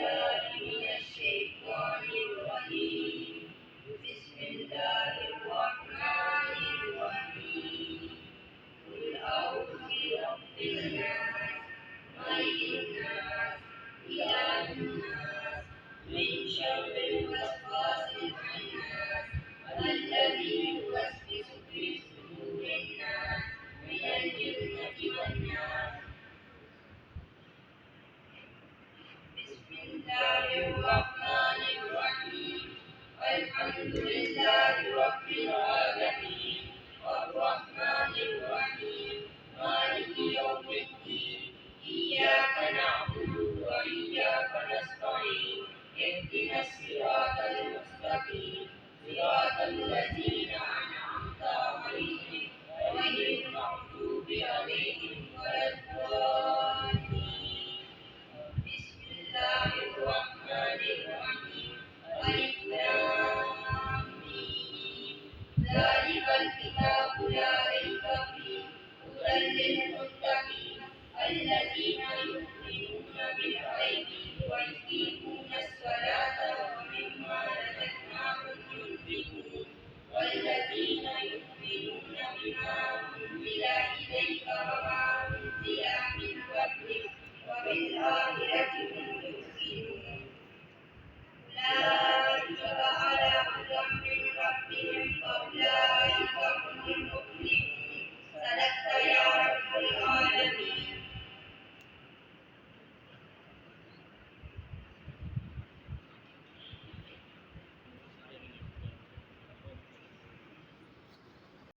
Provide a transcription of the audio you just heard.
بالله من الشيطان الرجيم. بسم الله الرحمن الرحيم. قل أعوذ برب الناس، ملك الناس، إله الناس، من شر الوسواس الخناس، الذي يوسوس في صدور الناس من الجنة والناس. بسم الله الرحمن الرحيم. الحمد لله رب العالمين، الرحمن الرحيم، مالك يوم الدين. إياك نعبد وإياك نستعين. اهدنا الصراط المستقيم، صراط الذين أنعمت عليهم غير المغضوب عليهم ولا الضالين. بسم الله الرحمن الرحيم. ألف لام ميم. ذلك الكتاب لا ريب فيه، هدى للمتقين الذين يؤمنون بالغيب ويقيمون الصلاة ومما رزقناهم ينفقون، والذين يؤمنون بما أنزل إليك وما أنزل من قبلك وبالآخرة هم يوقنون. أولئك على هدى من ربهم وأولئك هم المفلحون. صدق